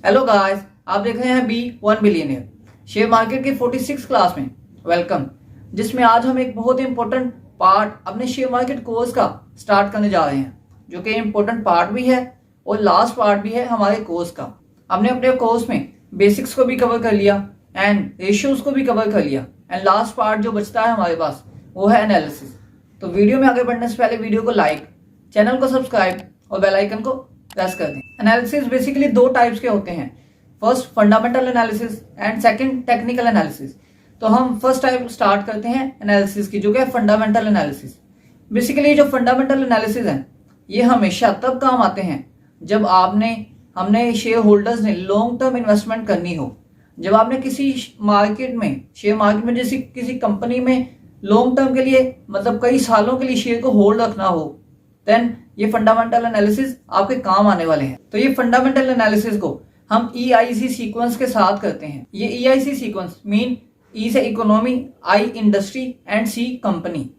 Hello guys, आप देख रहे हैं बी 1 बिलियनियर शेयर मार्केट की 46 क्लास में। वेलकम, जिसमें आज हम एक बहुत इंपॉर्टेंट पार्ट अपने शेयर मार्केट कोर्स का स्टार्ट करने जा रहे हैं, जो कि इंपॉर्टेंट पार्ट भी है और लास्ट पार्ट भी है हमारे कोर्स का। हमने अपने कोर्स में बेसिक्स को भी कवर कर लिया एंड रेशियोज को भी कवर कर लिया एंड लास्ट पार्ट जो बचता है हमारे पास वो है एनालिसिस। तो वीडियो में आगे बढ़ने से पहले वीडियो को लाइक, चैनल को सब्सक्राइब और बेल आइकन को प्रेस कर दें। एनालिसिस बेसिकली दो टाइप्स के होते हैं, first fundamental analysis and second technical analysis. तो हम फर्स्ट टाइप स्टार्ट करते हैं एनालिसिस की, जो कि है फंडामेंटल एनालिसिस। बेसिकली जो फंडामेंटल एनालिसिस है ये हमेशा तब काम आते हैं जब हमने शेयर होल्डर्स ने लॉन्ग टर्म इन्वेस्टमेंट करनी हो। जब आपने किसी मार्केट में, शेयर मार्केट में जैसे किसी कंपनी में लॉन्ग टर्म के लिए मतलब कई सालों के लिए शेयर को होल्ड रखना हो, देन ये फंडामेंटल एनालिसिस आपके काम आने वाले हैं। तो ये फंडामेंटल एनालिसिस को हम EIC सीक्वेंस के साथ करते हैं। ये EIC सीक्वेंस मीन E से economy, I industry and C company.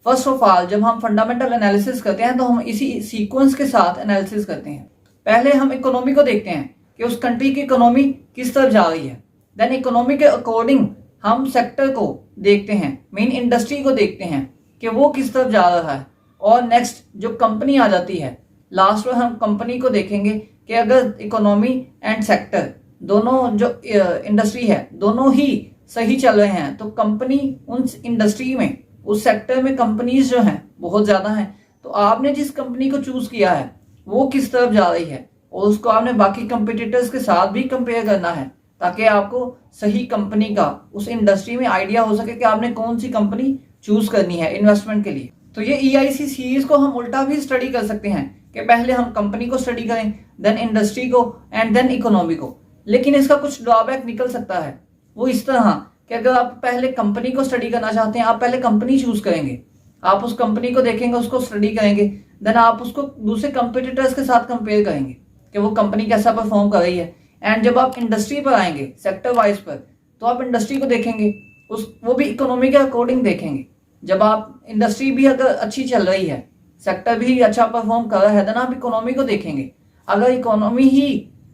First of all जब हम फंडामेंटल एनालिसिस करते हैं तो हम इसी सीक्वेंस के साथ एनालिसिस करते हैं। पहले हम इकोनॉमी को देखते हैं कि उस कंट्री की इकोनॉमी किस तरफ जा रही है। देन इकोनॉमी के अकॉर्डिंग हम सेक्टर को देखते हैं, मेन इंडस्ट्री को देखते हैं कि वो किस तरफ जा रहा है। और नेक्स्ट जो कंपनी आ जाती है, लास्ट में हम कंपनी को देखेंगे कि अगर इकोनॉमी एंड सेक्टर दोनों जो इंडस्ट्री है दोनों ही सही चल रहे हैं तो कंपनी उन इंडस्ट्री में, उस सेक्टर में कंपनीज जो हैं बहुत ज़्यादा हैं, तो आपने जिस कंपनी को चूज किया है वो किस तरफ जा रही है और उसको आपने बाकी कंपिटिटर्स के साथ भी कंपेयर करना है ताकि आपको सही कंपनी का उस इंडस्ट्री में आइडिया हो सके कि आपने कौन सी कंपनी चूज करनी है इन्वेस्टमेंट के लिए। तो ये EIC सीरीज को हम उल्टा भी स्टडी कर सकते हैं कि पहले हम कंपनी को स्टडी करें, देन इंडस्ट्री को एंड देन इकोनॉमी को। लेकिन इसका कुछ ड्रॉबैक निकल सकता है, वो इस तरह कि अगर आप पहले कंपनी को स्टडी करना चाहते हैं, आप पहले कंपनी चूज करेंगे, आप उस कंपनी को देखेंगे, उसको स्टडी करेंगे, देन आप उसको दूसरे कंपिटिटर्स के साथ कंपेयर करेंगे कि वो कंपनी कैसा परफॉर्म कर रही है। एंड जब आप इंडस्ट्री पर आएंगे सेक्टर वाइज पर, तो आप इंडस्ट्री को देखेंगे, वो भी इकोनॉमी के अकॉर्डिंग देखेंगे। जब आप इंडस्ट्री भी अगर अच्छी चल रही है, सेक्टर भी अच्छा परफॉर्म कर रहा है, देन आप इकोनॉमी को देखेंगे। अगर इकोनॉमी ही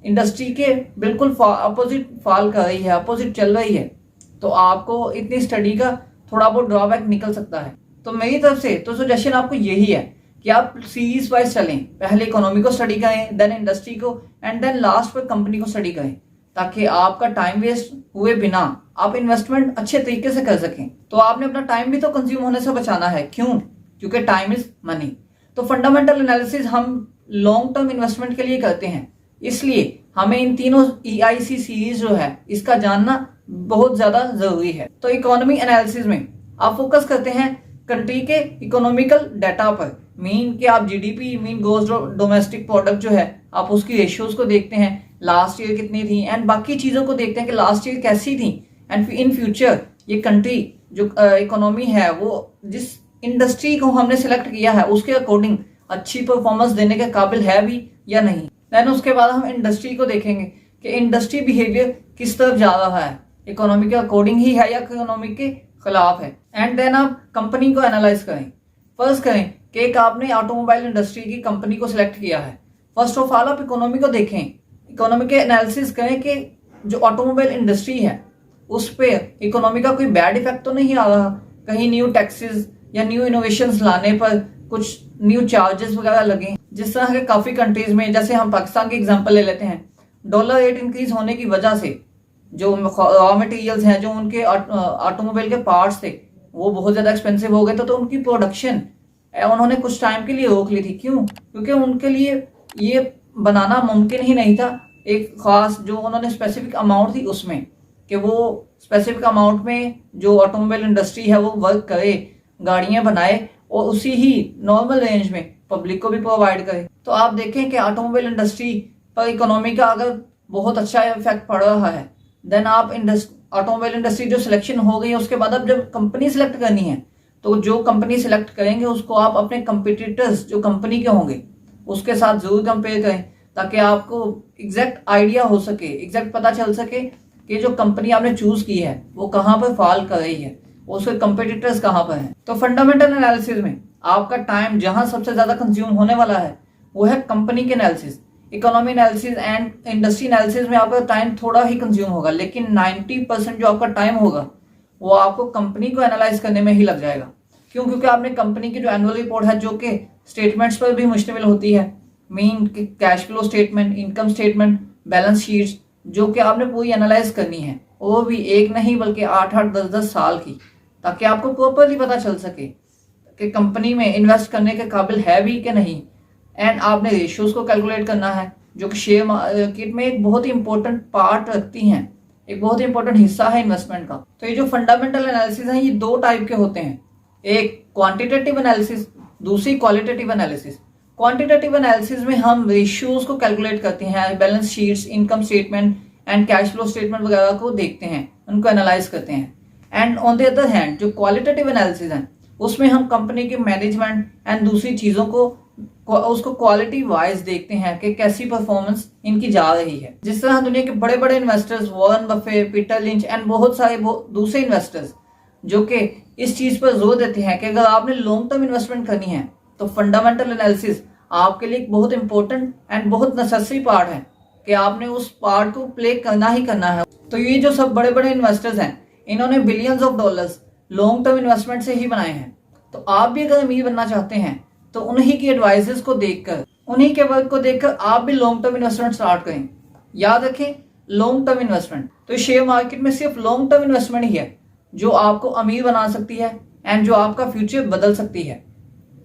इंडस्ट्री के बिल्कुल अपोजिट फॉल कर रही है, अपोजिट चल रही है, तो आपको इतनी स्टडी का थोड़ा बहुत ड्रॉबैक निकल सकता है। तो मेरी तरफ से तो सजेशन आपको यही है कि आप सीरीज वाइज चलें, पहले इकोनॉमी को स्टडी करें, देन इंडस्ट्री को एंड देन लास्ट पर कंपनी को स्टडी करें, ताकि आपका टाइम वेस्ट हुए बिना आप इन्वेस्टमेंट अच्छे तरीके से कर सकें। तो आपने अपना टाइम भी तो कंज्यूम होने से बचाना है, क्यों? क्योंकि टाइम इज मनी। तो फंडामेंटल एनालिसिस हम लॉन्ग टर्म इन्वेस्टमेंट के लिए करते हैं, इसलिए हमें इन तीनों EIC सीरीज जो है इसका जानना बहुत ज्यादा जरूरी है। तो इकोनॉमी एनालिसिस में आप फोकस करते हैं कंट्री के इकोनॉमिकल डाटा पर, मीन कि आप GDP mean gross domestic product जो है आप उसकी रेशियोज को देखते हैं, लास्ट ईयर कितनी थी एंड बाकी चीजों को देखते हैं कि लास्ट ईयर कैसी थी एंड इन फ्यूचर ये कंट्री जो इकोनॉमी है वो जिस इंडस्ट्री को हमने सिलेक्ट किया है उसके अकॉर्डिंग अच्छी परफॉर्मेंस देने के काबिल है भी या नहीं। देन उसके बाद हम इंडस्ट्री को देखेंगे कि इंडस्ट्री बिहेवियर किस तरफ जा रहा है, इकोनॉमी के अकॉर्डिंग ही है या इकोनॉमी के खिलाफ है। एंड देन आप कंपनी को एनालाइज करें। फर्स्ट करें कि एक आपने ऑटोमोबाइल इंडस्ट्री की कंपनी को सिलेक्ट किया है, फर्स्ट ऑफ ऑल आप इकोनॉमी को देखें, इकोनॉमी के एनालिसिस करें कि जो ऑटोमोबाइल इंडस्ट्री है उस पर इकोनॉमी का कोई बैड इफेक्ट तो नहीं आ रहा, कहीं न्यू टैक्सेस या न्यू इनोवेशंस लाने पर कुछ न्यू चार्जेस वगैरह लगे। जिस तरह के काफ़ी कंट्रीज में, जैसे हम पाकिस्तान की एग्जांपल ले लेते हैं, डॉलर रेट इंक्रीज होने की वजह से जो रॉ मटेरियल्स हैं, जो उनके ऑटोमोबाइल के पार्ट्स थे वो बहुत ज़्यादा एक्सपेंसिव हो गए, तो उनकी प्रोडक्शन उन्होंने कुछ टाइम के लिए रोक ली थी। क्यों? क्योंकि उनके लिए ये बनाना मुमकिन ही नहीं था एक खास जो उन्होंने स्पेसिफिक अमाउंट थी उसमें, कि वो स्पेसिफिक अमाउंट में जो ऑटोमोबाइल इंडस्ट्री है वो वर्क करे, गाड़ियां बनाए और उसी ही नॉर्मल रेंज में पब्लिक को भी प्रोवाइड करे। तो आप देखें कि ऑटोमोबाइल इंडस्ट्री पर इकोनॉमी का अगर बहुत अच्छा इफेक्ट पड़ रहा है, देन आप ऑटोमोबाइल इंडस्ट्री जो सिलेक्शन हो गई है उसके बाद अब जब कंपनी सिलेक्ट करनी है तो जो कंपनी सिलेक्ट करेंगे उसको आप अपने कंपिटिटर्स जो कंपनी के होंगे उसके साथ जरूर कंपेयर करें, ताकि आपको एग्जैक्ट आइडिया हो सके, एग्जैक्ट पता चल सके कि जो कंपनी आपने चूज की है वो कहाँ पर फॉल कर रही है, उसके कंपिटिटर्स कहाँ पर हैं। तो फंडामेंटल एनालिसिस में आपका टाइम जहां सबसे ज्यादा कंज्यूम होने वाला है वो है कंपनी के analysis. Economy analysis and industry analysis में आपका टाइम थोड़ा ही कंज्यूम होगा, लेकिन 90% जो आपका टाइम होगा वो आपको कंपनी को एनालाइज करने में ही लग जाएगा। क्यों? क्योंकि आपने कंपनी की जो एनुअल रिपोर्ट है जो कि स्टेटमेंट्स पर भी मुश्तमिल होती है, mean cash flow statement, income statement, balance sheets, जो कि आपने पूरी एनालाइज करनी है, वो भी एक नहीं बल्कि 8-8, 10-10 साल की, ताकि आपको प्रॉपरली पता चल सके कि कंपनी में इन्वेस्ट करने के काबिल है भी कि नहीं। एंड आपने रेशियोज को कैलकुलेट करना है जो कि शेयर मार्केट में एक बहुत ही इंपॉर्टेंट पार्ट रखती हैं, एक बहुत ही इंपॉर्टेंट हिस्सा है इन्वेस्टमेंट का। तो ये जो फंडामेंटल एनालिसिस है ये 2 टाइप के होते हैं, एक क्वांटिटेटिव एनालिसिस, दूसरी क्वालिटेटिव एनालिसिस। क्वांटिटेटिव एनालिसिस में हम रेशियोज को कैलकुलेट करते हैं, balance sheets, income statement and cash flow statement वगैरह को देखते हैं, उनको एनालाइज करते हैं। And on the other hand जो क्वालिटेटिव एनालिसिस है उसमें हम कंपनी के मैनेजमेंट एंड दूसरी चीजों को उसको क्वालिटी वाइज देखते हैं कि कैसी परफॉर्मेंस इनकी जा रही है। जिस तरह दुनिया के बड़े बड़े investors Warren Buffett, Peter lynch and बहुत सारे दूसरे इन्वेस्टर्स जो कि इस चीज पर जोर देते हैं कि अगर आपने लॉन्ग टर्म इन्वेस्टमेंट करनी है तो फंडामेंटल एनालिसिस आपके लिए एक बहुत इंपॉर्टेंट एंड बहुत नेसेसरी पार्ट है कि आपने उस पार्ट को प्ले करना ही करना है। तो ये जो सब बड़े बड़े इन्वेस्टर्स हैं इन्होंने billions of dollars long term investment से ही बनाए हैं। तो आप भी अगर अमीर बनना चाहते हैं तो उन्हीं की एडवाइजेस को देखकर, उन्हीं के वर्क को देखकर आप भी लॉन्ग टर्म इन्वेस्टमेंट स्टार्ट करें। याद रखें, लॉन्ग टर्म इन्वेस्टमेंट, तो शेयर मार्केट में सिर्फ लॉन्ग टर्म इन्वेस्टमेंट ही है जो आपको अमीर बना सकती है एंड जो आपका फ्यूचर बदल सकती है।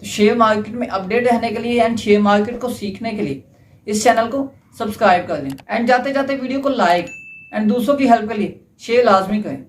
तो शेयर मार्केट में अपडेट रहने के लिए एंड शेयर मार्केट को सीखने के लिए इस चैनल को सब्सक्राइब कर दें एंड जाते जाते वीडियो को लाइक एंड दूसरों की हेल्प के लिए शेयर लाजमी करें।